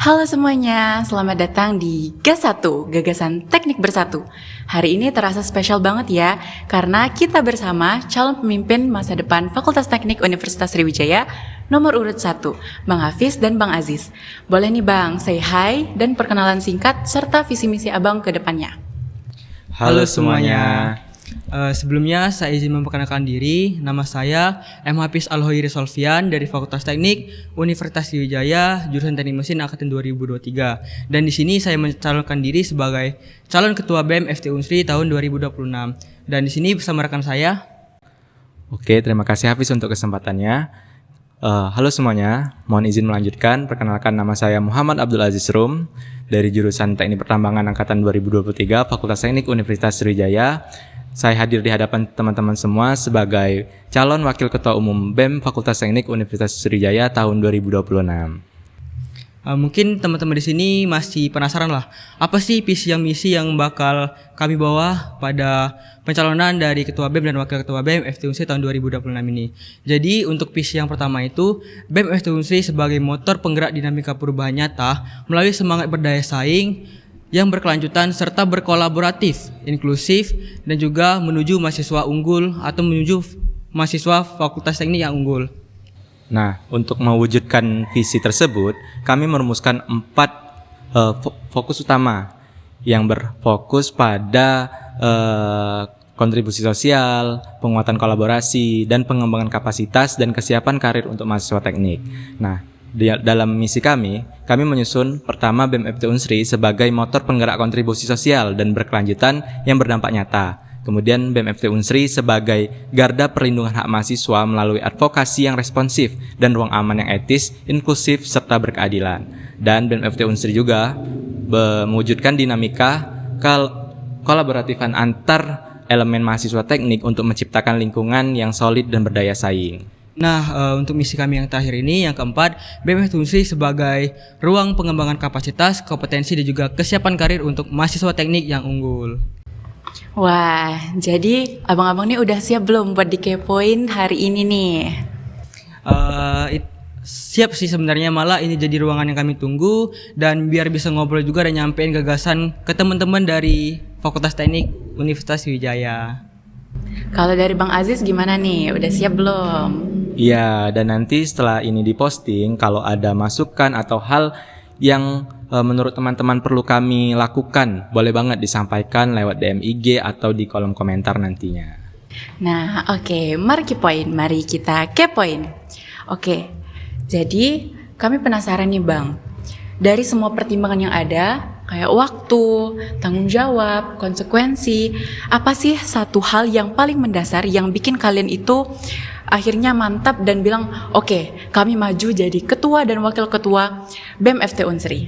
Halo semuanya, selamat datang di GAS1, Gagasan Teknik Bersatu. Hari ini terasa spesial banget ya, karena kita bersama calon pemimpin masa depan Fakultas Teknik Universitas Sriwijaya, nomor urut 1, Bang Hafiz dan Bang Aziz. Boleh nih Bang, say hi dan perkenalan singkat serta visi misi Abang ke depannya. Halo semuanya. Sebelumnya saya izin memperkenalkan diri. Nama saya M. Hafiz Al-Hoiri Solvian dari Fakultas Teknik Universitas Sriwijaya, jurusan Teknik Mesin angkatan 2023. Dan di sini saya mencalonkan diri sebagai calon ketua BEM FT Unsri tahun 2026. Dan di sini bersama rekan saya. Oke, terima kasih Hafiz untuk kesempatannya. Halo semuanya, mohon izin melanjutkan. Perkenalkan, nama saya Muhammad Abdul Aziz Rum dari jurusan Teknik Pertambangan angkatan 2023 Fakultas Teknik Universitas Sriwijaya. Saya hadir di hadapan teman-teman semua sebagai calon wakil ketua umum BEM Fakultas Teknik Universitas Sriwijaya tahun 2026. Mungkin teman-teman di sini masih penasaran lah, apa sih visi yang misi yang bakal kami bawa pada pencalonan dari ketua BEM dan wakil ketua BEM FT Unsri tahun 2026 ini. Jadi untuk visi yang pertama itu, BEM FT Unsri sebagai motor penggerak dinamika perubahan nyata melalui semangat berdaya saing yang berkelanjutan serta berkolaboratif, inklusif, dan juga menuju mahasiswa unggul atau menuju mahasiswa Fakultas Teknik yang unggul. Nah, untuk mewujudkan visi tersebut, kami merumuskan 4 fokus utama yang berfokus pada kontribusi sosial, penguatan kolaborasi, dan pengembangan kapasitas dan kesiapan karir untuk mahasiswa teknik. Nah, dalam misi kami menyusun pertama BEM FT Unsri sebagai motor penggerak kontribusi sosial dan berkelanjutan yang berdampak nyata. Kemudian BEM FT Unsri sebagai garda perlindungan hak mahasiswa melalui advokasi yang responsif dan ruang aman yang etis, inklusif, serta berkeadilan. Dan BEM FT Unsri juga mewujudkan dinamika kolaboratifan antar elemen mahasiswa teknik untuk menciptakan lingkungan yang solid dan berdaya saing. Nah, untuk misi kami yang terakhir ini, yang keempat, BEM FT Unsri sebagai ruang pengembangan kapasitas, kompetensi, dan juga kesiapan karir untuk mahasiswa teknik yang unggul. Wah, jadi abang-abang nih udah siap belum buat dikepoin hari ini nih? Siap sih sebenarnya, malah ini jadi ruangan yang kami tunggu, dan biar bisa ngobrol juga dan nyampein gagasan ke teman-teman dari Fakultas Teknik Universitas Sriwijaya. Kalau dari Bang Aziz gimana nih? Udah siap belum? Iya, dan nanti setelah ini diposting, kalau ada masukan atau hal yang menurut teman-teman perlu kami lakukan, boleh banget disampaikan lewat DM IG atau di kolom komentar nantinya. Nah, oke, mari kita kepoin. Oke, jadi kami penasaran nih Bang, dari semua pertimbangan yang ada, kayak waktu, tanggung jawab, konsekuensi, apa sih satu hal yang paling mendasar yang bikin kalian itu akhirnya mantap dan bilang, oke, kami maju jadi ketua dan wakil ketua BEM FT Unsri?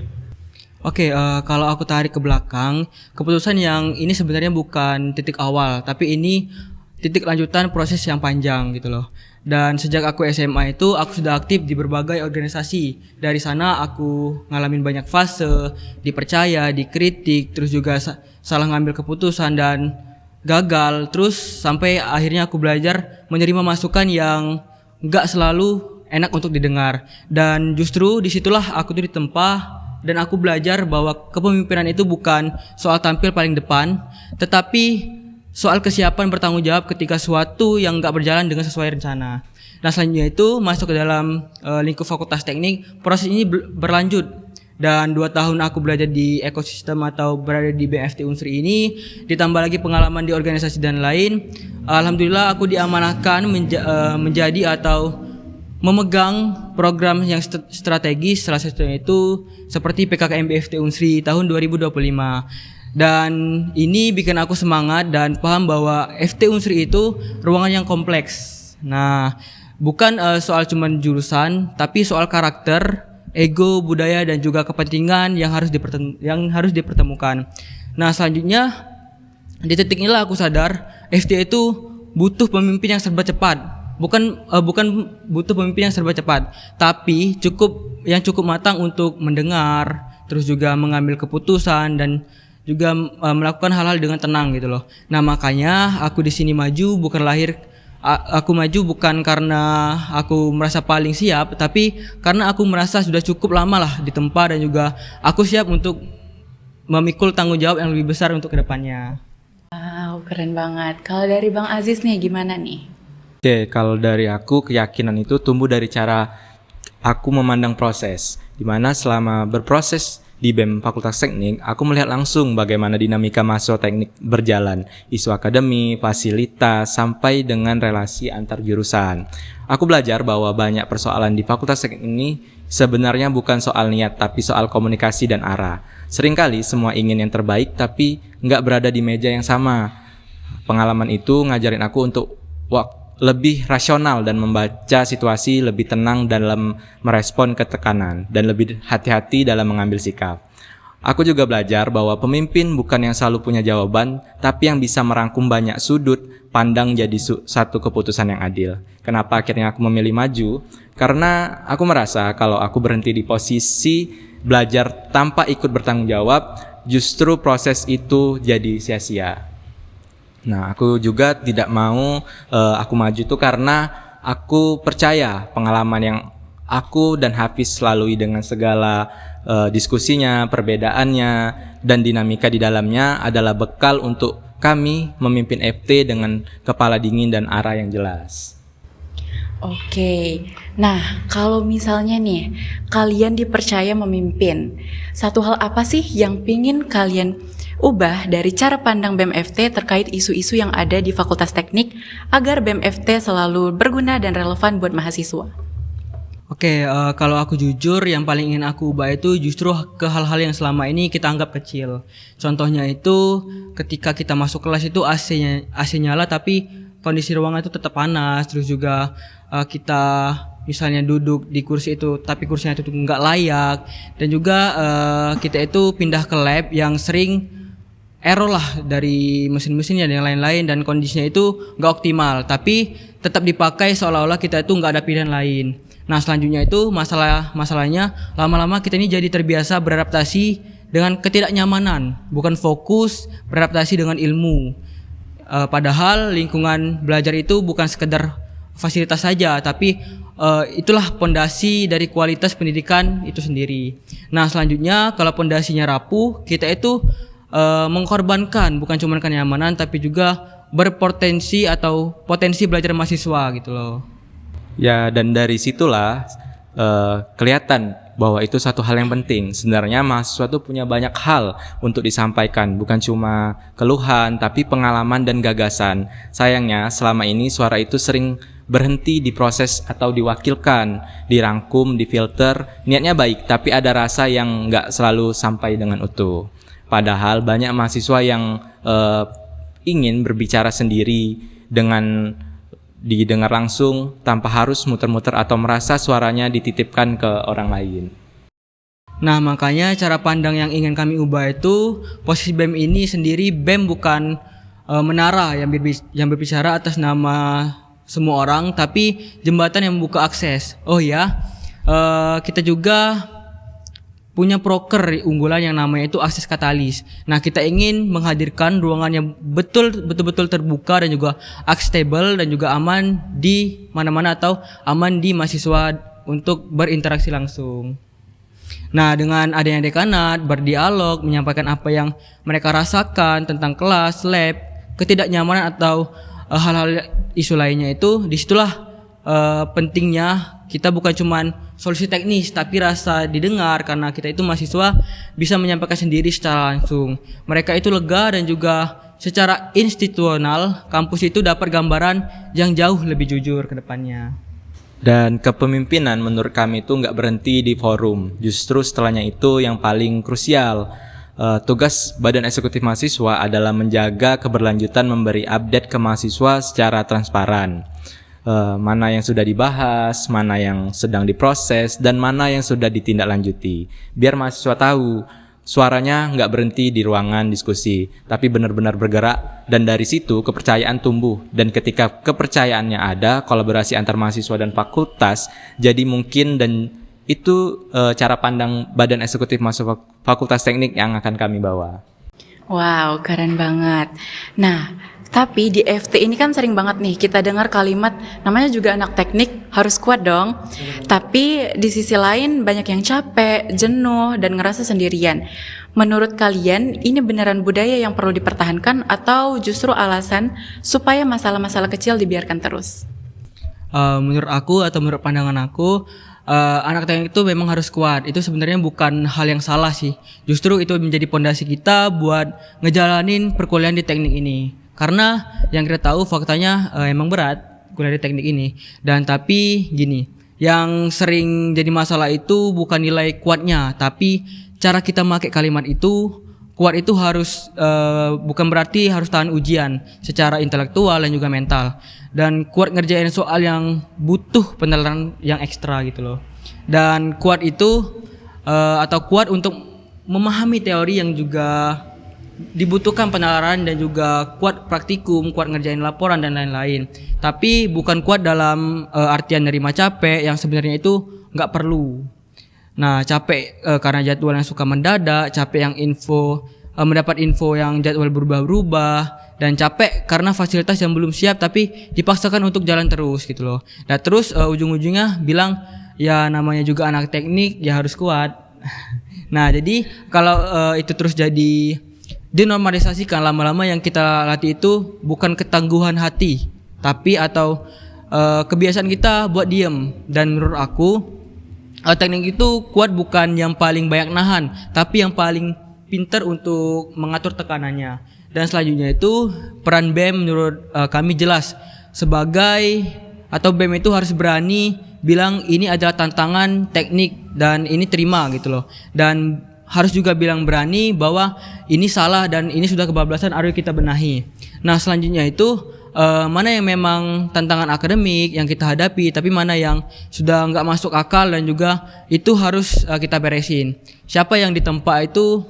Oke, kalau aku tarik ke belakang, keputusan yang ini sebenarnya bukan titik awal, tapi ini titik lanjutan proses yang panjang gitu loh. Dan sejak aku SMA itu, aku sudah aktif di berbagai organisasi. Dari sana aku ngalamin banyak fase, dipercaya, dikritik, terus juga salah ngambil keputusan dan gagal. Terus sampai akhirnya aku belajar menerima masukan yang gak selalu enak untuk didengar. Dan justru disitulah aku tuh ditempa dan aku belajar bahwa kepemimpinan itu bukan soal tampil paling depan, tetapi soal kesiapan bertanggung jawab ketika sesuatu yang gak berjalan dengan sesuai rencana. Nah, selanjutnya itu masuk ke dalam lingkup Fakultas Teknik. Proses ini berlanjut. Dan 2 tahun aku belajar di ekosistem atau berada di BEM FT Unsri ini, ditambah lagi pengalaman di organisasi dan lain. Alhamdulillah aku diamanahkan menjadi atau memegang program yang strategis, salah satunya itu seperti PKKMB FT Unsri tahun 2025. Dan ini bikin aku semangat dan paham bahwa FT Unsri itu ruangan yang kompleks. Nah, bukan soal cuman jurusan, tapi soal karakter, ego, budaya, dan juga kepentingan yang harus dipertemukan. Nah, selanjutnya di titik inilah aku sadar FT itu butuh pemimpin yang serba cepat. Bukan butuh pemimpin yang serba cepat, tapi cukup matang untuk mendengar, terus juga mengambil keputusan dan juga melakukan hal-hal dengan tenang gitu loh. Nah, makanya aku di sini maju bukan lahir aku maju bukan karena aku merasa paling siap, tapi karena aku merasa sudah cukup lama lah di tempat dan juga aku siap untuk memikul tanggung jawab yang lebih besar untuk kedepannya. Wow, keren banget. Kalau dari Bang Aziz nih gimana nih? Oke, kalau dari aku keyakinan itu tumbuh dari cara aku memandang proses. Dimana selama berproses di BEM Fakultas Teknik, aku melihat langsung bagaimana dinamika mahasiswa teknik berjalan, isu akademi, fasilitas, sampai dengan relasi antar jurusan. Aku belajar bahwa banyak persoalan di Fakultas Teknik ini sebenarnya bukan soal niat, tapi soal komunikasi dan arah. Seringkali semua ingin yang terbaik, tapi nggak berada di meja yang sama. Pengalaman itu ngajarin aku untuk lebih rasional dan membaca situasi lebih tenang dalam merespon ke tekanan dan lebih hati-hati dalam mengambil sikap. Aku juga belajar bahwa pemimpin bukan yang selalu punya jawaban, tapi yang bisa merangkum banyak sudut pandang jadi satu keputusan yang adil. Kenapa akhirnya aku memilih maju? Karena aku merasa kalau aku berhenti di posisi belajar tanpa ikut bertanggung jawab, justru proses itu jadi sia-sia. Nah, aku juga tidak mau aku maju itu karena aku percaya pengalaman yang aku dan Hafiz lalui dengan segala diskusinya, perbedaannya, dan dinamika di dalamnya adalah bekal untuk kami memimpin FT dengan kepala dingin dan arah yang jelas. Oke, nah kalau misalnya nih kalian dipercaya memimpin, satu hal apa sih yang pingin kalian ubah dari cara pandang BEM-FT terkait isu-isu yang ada di Fakultas Teknik agar BEM-FT selalu berguna dan relevan buat mahasiswa? Oke, kalau aku jujur, yang paling ingin aku ubah itu justru ke hal-hal yang selama ini kita anggap kecil. Contohnya itu ketika kita masuk kelas itu AC nyala tapi kondisi ruangan itu tetap panas, terus juga kita misalnya duduk di kursi itu tapi kursinya itu nggak layak, dan juga kita itu pindah ke lab yang sering error lah dari mesin-mesinnya dan yang lain-lain, dan kondisinya itu nggak optimal tapi tetap dipakai seolah-olah kita itu nggak ada pilihan lain. Nah, selanjutnya itu masalahnya lama-lama kita ini jadi terbiasa beradaptasi dengan ketidaknyamanan, bukan fokus beradaptasi dengan ilmu. Padahal lingkungan belajar itu bukan sekedar fasilitas saja, tapi itulah pondasi dari kualitas pendidikan itu sendiri. Nah, selanjutnya kalau pondasinya rapuh, kita itu mengorbankan bukan cuma kenyamanan tapi juga berpotensi atau potensi belajar mahasiswa gitu loh. Ya, dan dari situlah kelihatan bahwa itu satu hal yang penting. Sebenarnya mahasiswa tuh punya banyak hal untuk disampaikan, bukan cuma keluhan, tapi pengalaman dan gagasan. Sayangnya selama ini suara itu sering berhenti di proses atau diwakilkan, dirangkum, difilter. Niatnya baik, tapi ada rasa yang nggak selalu sampai dengan utuh. Padahal banyak mahasiswa yang ingin berbicara sendiri dengan didengar langsung tanpa harus muter-muter atau merasa suaranya dititipkan ke orang lain. Nah, makanya cara pandang yang ingin kami ubah itu, posisi BEM ini sendiri, BEM bukan menara yang berbicara atas nama semua orang, tapi jembatan yang membuka akses. Oh ya, kita juga punya proker unggulan yang namanya itu akses katalis. Nah, kita ingin menghadirkan ruangan yang betul-betul terbuka dan juga accessible dan juga aman di mana-mana atau aman di mahasiswa untuk berinteraksi langsung. Nah, dengan adanya dekanat, berdialog, menyampaikan apa yang mereka rasakan tentang kelas, lab, ketidaknyamanan atau hal-hal isu lainnya itu, disitulah pentingnya kita bukan cuman solusi teknis tapi rasa didengar, karena kita itu mahasiswa bisa menyampaikan sendiri secara langsung. Mereka itu lega dan juga secara institusional kampus itu dapat gambaran yang jauh lebih jujur ke depannya. Dan kepemimpinan menurut kami itu nggak berhenti di forum, justru setelahnya itu yang paling krusial. Tugas Badan Eksekutif Mahasiswa adalah menjaga keberlanjutan memberi update ke mahasiswa secara transparan. Mana yang sudah dibahas, mana yang sedang diproses, dan mana yang sudah ditindaklanjuti. Biar mahasiswa tahu suaranya nggak berhenti di ruangan diskusi, tapi benar-benar bergerak, dan dari situ kepercayaan tumbuh. Dan ketika kepercayaannya ada, kolaborasi antar mahasiswa dan fakultas jadi mungkin, dan itu cara pandang Badan Eksekutif Mahasiswa Fakultas Teknik yang akan kami bawa. Wow, keren banget. Nah, Tapi di FT ini kan sering banget nih kita dengar kalimat namanya juga anak teknik harus kuat dong. Tapi di sisi lain banyak yang capek, jenuh, dan ngerasa sendirian. Menurut kalian ini beneran budaya yang perlu dipertahankan atau justru alasan supaya masalah-masalah kecil dibiarkan terus? Menurut aku atau menurut pandangan aku, anak teknik itu memang harus kuat. Itu sebenarnya bukan hal yang salah sih. Justru itu menjadi pondasi kita buat ngejalanin perkuliahan di teknik ini. Karena yang kita tahu faktanya emang berat kuliah di teknik ini. Dan tapi gini, yang sering jadi masalah itu bukan nilai kuatnya, tapi cara kita pakai kalimat itu. Kuat itu harus bukan berarti harus tahan ujian secara intelektual dan juga mental. Dan kuat ngerjain soal yang butuh penelaran yang ekstra gitu loh. Dan kuat itu atau kuat untuk memahami teori yang juga dibutuhkan penalaran dan juga kuat praktikum, kuat ngerjain laporan dan lain-lain. Tapi bukan kuat dalam artian nerima capek yang sebenarnya itu nggak perlu. Nah, capek karena jadwal yang suka mendadak, capek yang mendapat info yang jadwal berubah-ubah, dan capek karena fasilitas yang belum siap tapi dipaksakan untuk jalan terus gitu loh. Nah, terus ujung-ujungnya bilang ya namanya juga anak teknik ya harus kuat. Nah, jadi kalau itu terus jadi dinormalisasikan lama-lama yang kita latih itu bukan ketangguhan hati, tapi atau kebiasaan kita buat diem. Dan menurut aku teknik itu kuat bukan yang paling banyak nahan, tapi yang paling pintar untuk mengatur tekanannya. Dan selanjutnya itu peran BEM menurut kami jelas sebagai atau BEM itu harus berani bilang ini adalah tantangan teknik dan ini terima gitu loh. Dan harus juga bilang berani bahwa ini salah dan ini sudah kebablasan, ayo kita benahi. Nah, selanjutnya itu mana yang memang tantangan akademik yang kita hadapi, tapi mana yang sudah nggak masuk akal dan juga itu harus kita beresin. Siapa yang ditempa itu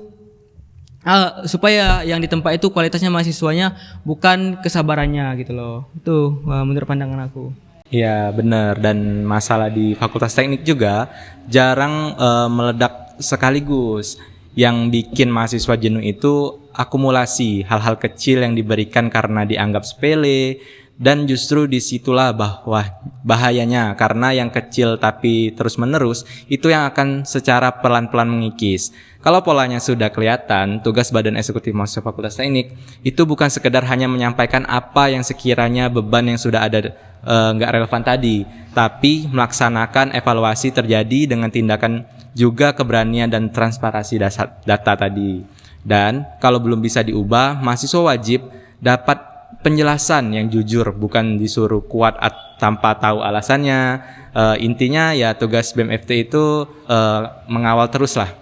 supaya yang ditempa itu kualitasnya mahasiswanya bukan kesabarannya gitu loh. Itu menurut pandangan aku. Iya benar, dan masalah di Fakultas Teknik juga jarang meledak sekaligus. Yang bikin mahasiswa jenuh itu akumulasi hal-hal kecil yang diberikan karena dianggap sepele, dan justru disitulah bahwa bahayanya, karena yang kecil tapi terus menerus itu yang akan secara pelan-pelan mengikis. Kalau polanya sudah kelihatan, tugas Badan Eksekutif Mahasiswa Fakultas Teknik itu bukan sekedar hanya menyampaikan apa yang sekiranya beban yang sudah ada nggak relevan tadi, tapi melaksanakan evaluasi terjadi dengan tindakan juga keberanian dan transparansi data tadi. Dan kalau belum bisa diubah, mahasiswa wajib dapat penjelasan yang jujur, bukan disuruh kuat tanpa tahu alasannya. Intinya ya tugas BEM-FT itu mengawal terus lah.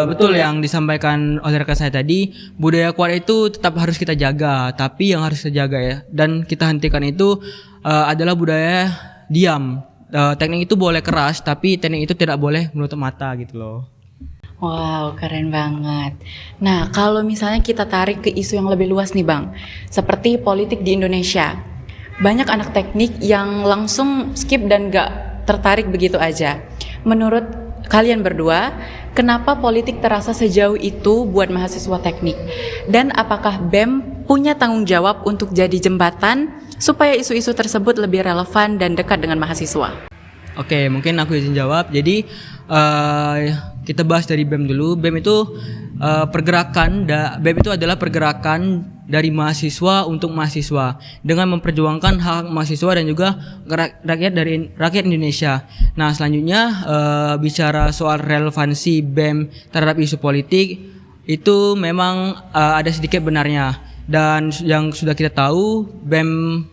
Betul yang disampaikan oleh rekan saya tadi, budaya kuat itu tetap harus kita jaga, tapi yang harus kita jaga ya dan kita hentikan itu adalah budaya diam. Teknik itu boleh keras, tapi teknik itu tidak boleh menutup mata gitu loh. Wow, keren banget. Nah, kalau misalnya kita tarik ke isu yang lebih luas nih Bang, seperti politik di Indonesia. Banyak anak teknik yang langsung skip dan gak tertarik begitu aja. Menurut kalian berdua, kenapa politik terasa sejauh itu buat mahasiswa teknik? Dan apakah BEM punya tanggung jawab untuk jadi jembatan supaya isu-isu tersebut lebih relevan dan dekat dengan mahasiswa? Oke, mungkin aku izin jawab. Jadi kita bahas dari BEM dulu. BEM itu BEM itu adalah pergerakan dari mahasiswa untuk mahasiswa dengan memperjuangkan hak mahasiswa dan juga rakyat Indonesia. Nah, selanjutnya bicara soal relevansi BEM terhadap isu politik itu memang ada sedikit benarnya. Dan yang sudah kita tahu, BEM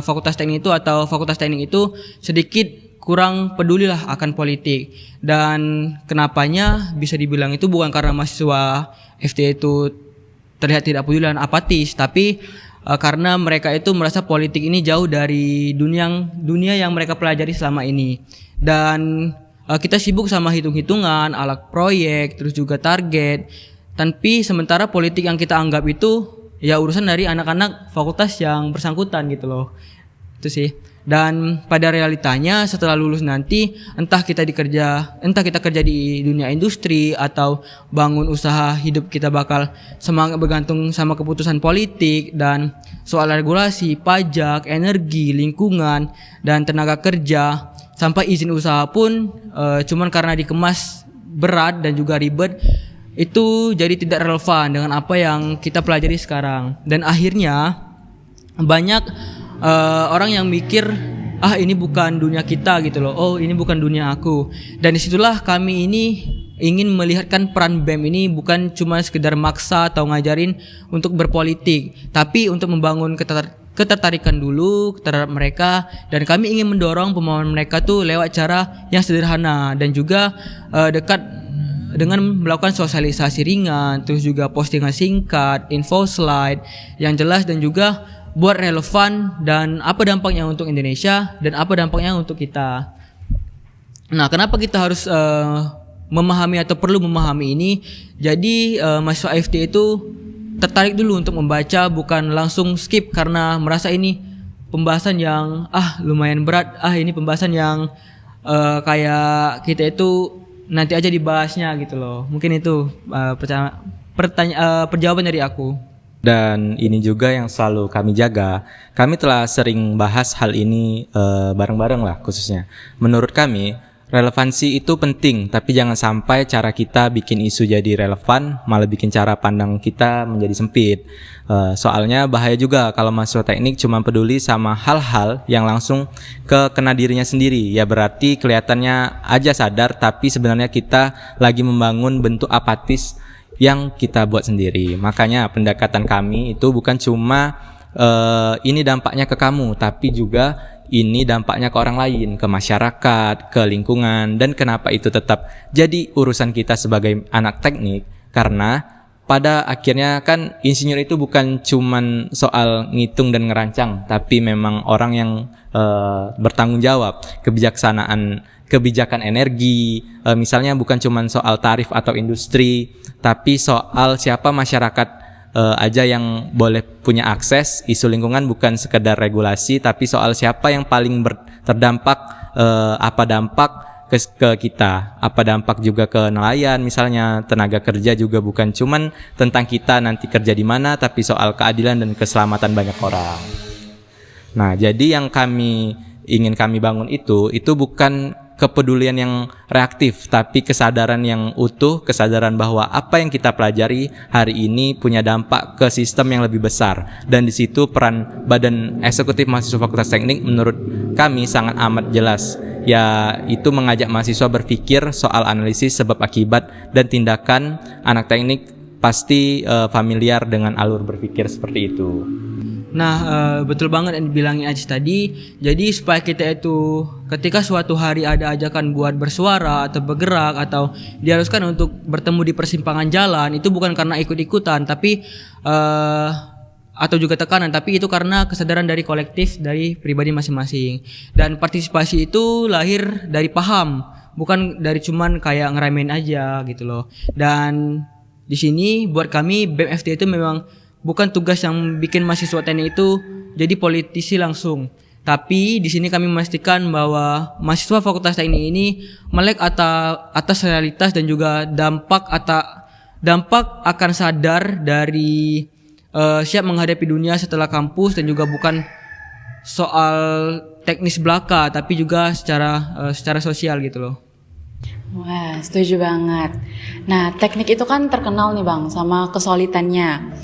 Fakultas Teknik itu atau Fakultas Teknik itu sedikit kurang pedulilah akan politik. Dan kenapanya bisa dibilang itu bukan karena mahasiswa FT itu terlihat tidak peduli dan apatis, tapi karena mereka itu merasa politik ini jauh dari dunia yang mereka pelajari selama ini. Dan kita sibuk sama hitung-hitungan, alat proyek, terus juga target. Tapi sementara politik yang kita anggap itu ya urusan dari anak-anak fakultas yang bersangkutan gitu loh. Itu sih. Dan pada realitanya setelah lulus nanti entah kita kerja di dunia industri atau bangun usaha, hidup kita bakal semangat bergantung sama keputusan politik dan soal regulasi, pajak, energi, lingkungan, dan tenaga kerja. Sampai izin usaha pun cuman karena dikemas berat dan juga ribet, itu jadi tidak relevan dengan apa yang kita pelajari sekarang. Dan akhirnya banyak orang yang mikir ini bukan dunia kita gitu loh. Oh, ini bukan dunia aku. Dan disitulah kami ini ingin melihatkan peran BEM ini bukan cuma sekedar maksa atau ngajarin untuk berpolitik, tapi untuk membangun ketertarikan dulu terhadap mereka. Dan kami ingin mendorong pemahaman mereka tuh lewat cara yang sederhana dan juga dekat dengan melakukan sosialisasi ringan, terus juga postingan singkat, info slide yang jelas dan juga buat relevan dan apa dampaknya untuk Indonesia dan apa dampaknya untuk kita. Nah, kenapa kita harus memahami atau perlu memahami ini? Jadi mahasiswa FT itu tertarik dulu untuk membaca, bukan langsung skip karena merasa ini pembahasan yang lumayan berat, ini pembahasan yang kayak kita itu nanti aja dibahasnya gitu loh. Mungkin itu perjawaban dari aku. Dan ini juga yang selalu kami jaga. Kami telah sering bahas hal ini bareng-bareng lah khususnya. Menurut kami, relevansi itu penting, tapi jangan sampai cara kita bikin isu jadi relevan, malah bikin cara pandang kita menjadi sempit. Soalnya bahaya juga kalau mahasiswa teknik cuma peduli sama hal-hal yang langsung kena dirinya sendiri. Ya berarti kelihatannya aja sadar, tapi sebenarnya kita lagi membangun bentuk apatis yang kita buat sendiri. Makanya pendekatan kami itu bukan cuma ini dampaknya ke kamu, tapi juga ini dampaknya ke orang lain, ke masyarakat, ke lingkungan. Dan kenapa itu tetap jadi urusan kita sebagai anak teknik? Karena pada akhirnya kan insinyur itu bukan cuman soal ngitung dan ngerancang, tapi memang orang yang bertanggung jawab, kebijakan energi, misalnya bukan cuma soal tarif atau industri, tapi soal siapa masyarakat aja yang boleh punya akses. Isu lingkungan bukan sekedar regulasi, tapi soal siapa yang paling terdampak, apa dampak ke kita, apa dampak juga ke nelayan misalnya, tenaga kerja juga bukan cuman tentang kita nanti kerja di mana, tapi soal keadilan dan keselamatan banyak orang. Nah, jadi yang ingin kami bangun itu bukan kepedulian yang reaktif, tapi kesadaran yang utuh, kesadaran bahwa apa yang kita pelajari hari ini punya dampak ke sistem yang lebih besar. Dan di situ peran Badan Eksekutif Mahasiswa Fakultas Teknik menurut kami sangat amat jelas. Ya, itu mengajak mahasiswa berpikir soal analisis sebab akibat dan tindakan. Anak teknik pasti familiar dengan alur berpikir seperti itu. Nah, betul banget yang dibilangin Ajis tadi. Jadi supaya kita itu ketika suatu hari ada ajakan buat bersuara atau bergerak atau diharuskan untuk bertemu di persimpangan jalan, itu bukan karena ikut-ikutan, tapi atau juga tekanan, tapi itu karena kesadaran dari kolektif, dari pribadi masing-masing. Dan partisipasi itu lahir dari paham, bukan dari cuman kayak ngeramein aja gitu loh. Dan di sini buat kami BMFT itu memang bukan tugas yang bikin mahasiswa teknik itu jadi politisi langsung. Tapi di sini kami memastikan bahwa mahasiswa Fakultas Teknik ini melek atas realitas dan juga dampak akan sadar dari siap menghadapi dunia setelah kampus, dan juga bukan soal teknis belaka, tapi juga secara sosial gitu loh. Wah, setuju banget. Nah, teknik itu kan terkenal nih Bang sama kesulitannya.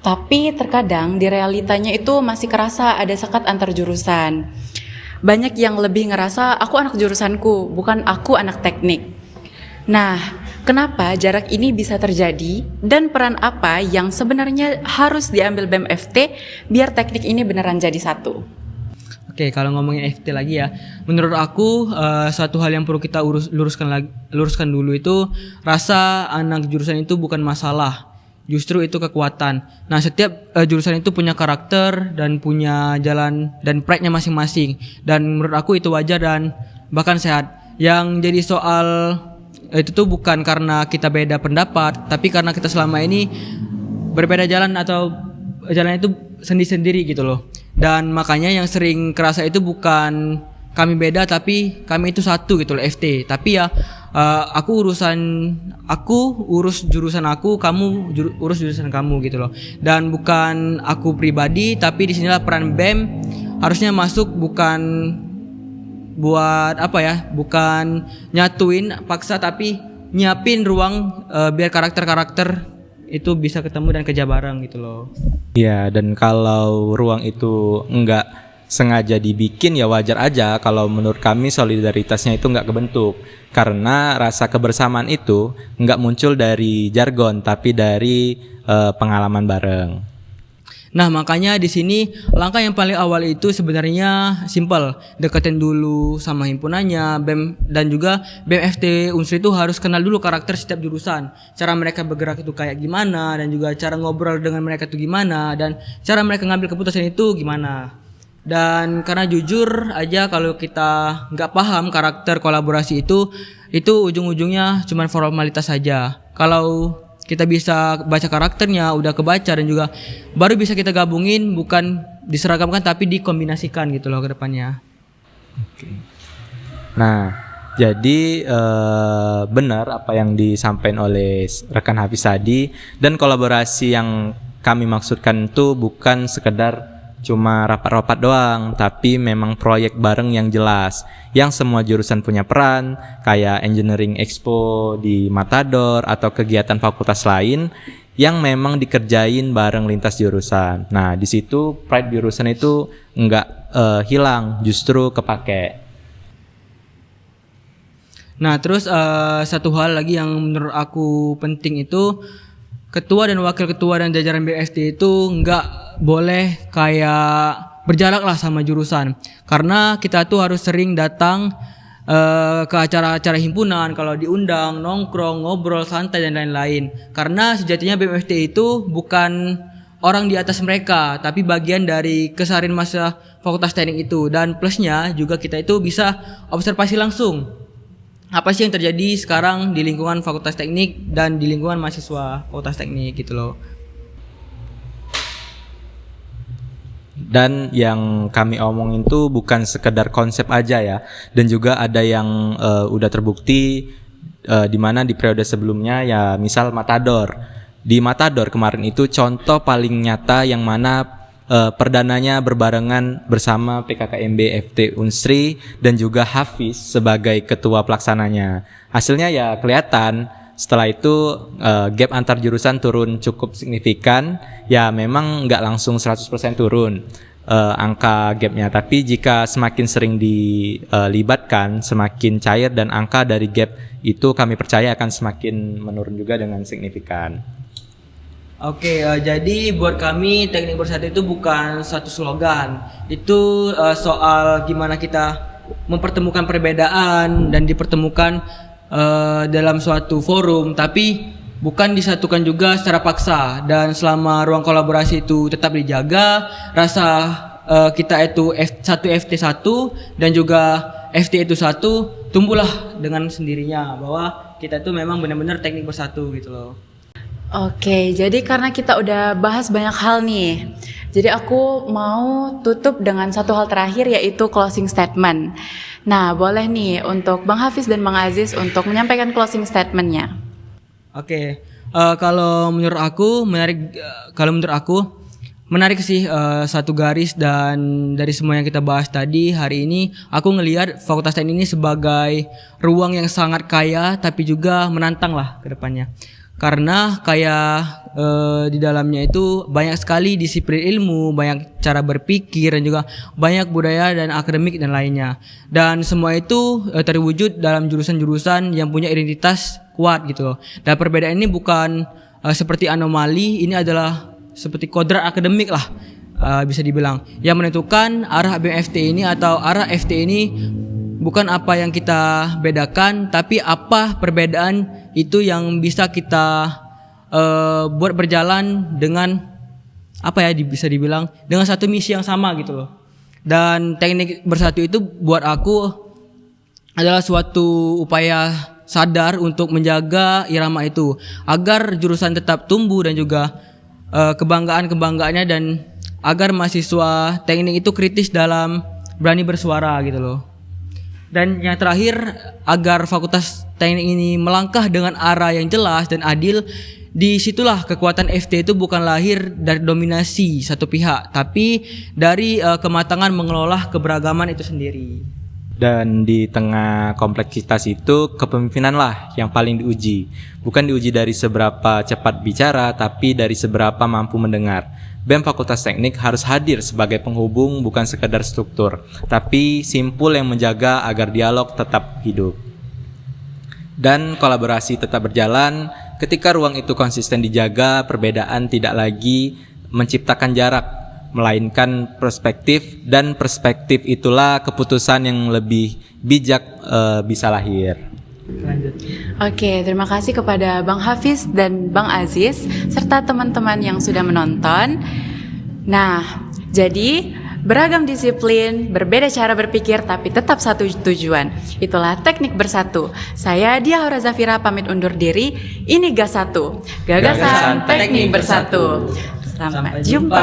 Tapi terkadang di realitanya itu masih kerasa ada sekat antar jurusan. Banyak yang lebih ngerasa aku anak jurusanku, bukan aku anak teknik. Nah, kenapa jarak ini bisa terjadi dan peran apa yang sebenarnya harus diambil BMFT biar teknik ini beneran jadi satu? Oke, kalau ngomongin FT lagi ya, menurut aku satu hal yang perlu kita luruskan dulu itu rasa anak jurusan itu bukan masalah. Justru itu kekuatan. Nah, setiap jurusan itu punya karakter dan punya jalan dan pride-nya masing-masing. Dan menurut aku itu wajar dan bahkan sehat. Yang jadi soal itu tuh bukan karena kita beda pendapat, tapi karena kita selama ini berbeda jalan, atau jalan itu sendiri-sendiri gitu loh. Dan makanya yang sering kerasa itu bukan kami beda tapi kami itu satu gitu loh, FT. Tapi ya aku urus jurusan aku, kamu urus jurusan kamu gitu loh. Dan bukan aku pribadi, tapi disinilah peran BEM harusnya masuk, bukan buat bukan nyatuin paksa, tapi nyiapin ruang biar karakter-karakter itu bisa ketemu dan kerja bareng gitu loh. Iya, dan kalau ruang itu enggak sengaja dibikin ya wajar aja kalau menurut kami solidaritasnya itu enggak kebentuk. Karena rasa kebersamaan itu enggak muncul dari jargon tapi dari pengalaman bareng. Nah, makanya di sini langkah yang paling awal itu sebenarnya simple. Deketin dulu sama himpunannya, BEM dan juga BEM FT Unsri itu harus kenal dulu karakter setiap jurusan. Cara mereka bergerak itu kayak gimana, dan juga cara ngobrol dengan mereka itu gimana, dan cara mereka ngambil keputusan itu gimana. Dan karena jujur aja kalau kita nggak paham karakter kolaborasi itu ujung-ujungnya cuma formalitas saja. Kalau kita bisa baca karakternya, udah kebaca, dan juga baru bisa kita gabungin, bukan diseragamkan tapi dikombinasikan gitu loh ke depannya. Oke. Nah, jadi benar apa yang disampaikan oleh rekan Hafiz tadi, dan kolaborasi yang kami maksudkan itu bukan sekedar cuma rapat-rapat doang, tapi memang proyek bareng yang jelas, yang semua jurusan punya peran, kayak engineering expo di Matador atau kegiatan fakultas lain yang memang dikerjain bareng lintas jurusan. Nah, di situ pride jurusan itu enggak hilang, justru kepake. Nah, terus satu hal lagi yang menurut aku penting itu, ketua dan wakil ketua dan jajaran BFT itu nggak boleh kayak berjarak lah sama jurusan, karena kita tuh harus sering datang ke acara-acara himpunan, kalau diundang nongkrong, ngobrol santai dan lain-lain. Karena sejatinya BMFT itu bukan orang di atas mereka, tapi bagian dari keseharian masa Fakultas Teknik itu. Dan plusnya juga kita itu bisa observasi langsung apa sih yang terjadi sekarang di lingkungan Fakultas Teknik dan di lingkungan mahasiswa Fakultas Teknik gitu loh. Dan yang kami omongin tuh bukan sekedar konsep aja ya, dan juga ada yang udah terbukti di mana di periode sebelumnya, ya misal Matador. Di Matador kemarin itu contoh paling nyata yang mana perdananya berbarengan bersama PKKMB FT Unsri dan juga Hafiz sebagai ketua pelaksananya. Hasilnya ya kelihatan. Setelah itu gap antar jurusan turun cukup signifikan. Ya memang nggak langsung 100% turun angka gapnya, tapi jika semakin sering dilibatkan, semakin cair, dan angka dari gap itu kami percaya akan semakin menurun juga dengan signifikan. Oke, jadi buat kami Teknik Bersatu itu bukan satu slogan. Itu soal gimana kita mempertemukan perbedaan dan dipertemukan dalam suatu forum, tapi bukan disatukan juga secara paksa. Dan selama ruang kolaborasi itu tetap dijaga, rasa kita itu satu FT1 dan juga FT itu satu, tumbuhlah dengan sendirinya bahwa kita itu memang benar-benar teknik bersatu gitu loh. Oke, jadi karena kita udah bahas banyak hal nih, jadi aku mau tutup dengan satu hal terakhir, yaitu closing statement. Nah, boleh nih untuk Bang Hafiz dan Bang Aziz untuk menyampaikan closing statementnya. Oke, kalau menurut aku menarik sih satu garis, dan dari semua yang kita bahas tadi hari ini, aku ngelihat Fakultas Teknik ini sebagai ruang yang sangat kaya tapi juga menantang lah ke depannya. Karena kayak di dalamnya itu banyak sekali disiplin ilmu, banyak cara berpikir, dan juga banyak budaya dan akademik dan lainnya. Dan semua itu terwujud dalam jurusan-jurusan yang punya identitas kuat gitu loh. Dan perbedaan ini bukan seperti anomali, ini adalah seperti kodrat akademik lah, bisa dibilang, yang menentukan arah BMFT ini atau arah FT ini. Bukan apa yang kita bedakan, tapi apa perbedaan itu yang bisa kita buat berjalan dengan bisa dibilang dengan satu misi yang sama gitu loh. Dan teknik bersatu itu buat aku adalah suatu upaya sadar untuk menjaga irama itu agar jurusan tetap tumbuh, dan juga kebanggaannya dan agar mahasiswa teknik itu kritis dalam berani bersuara gitu loh. Dan yang terakhir, agar fakultas teknik ini melangkah dengan arah yang jelas dan adil. Disitulah kekuatan FT itu bukan lahir dari dominasi satu pihak, tapi dari kematangan mengelola keberagaman itu sendiri. Dan di tengah kompleksitas itu, kepemimpinanlah yang paling diuji. Bukan diuji dari seberapa cepat bicara, tapi dari seberapa mampu mendengar. BEM Fakultas Teknik harus hadir sebagai penghubung, bukan sekedar struktur, tapi simpul yang menjaga agar dialog tetap hidup. Dan kolaborasi tetap berjalan. Ketika ruang itu konsisten dijaga, perbedaan tidak lagi menciptakan jarak, melainkan perspektif, dan perspektif itulah keputusan yang lebih bijak bisa lahir. Lanjut. Oke, terima kasih kepada Bang Hafiz dan Bang Aziz serta teman-teman yang sudah menonton. Nah, jadi beragam disiplin, berbeda cara berpikir tapi tetap satu tujuan. Itulah teknik bersatu. Saya Dia Hora Zafira pamit undur diri. Ini GAS 1, Gagasan Teknik Bersatu. Sampai jumpa.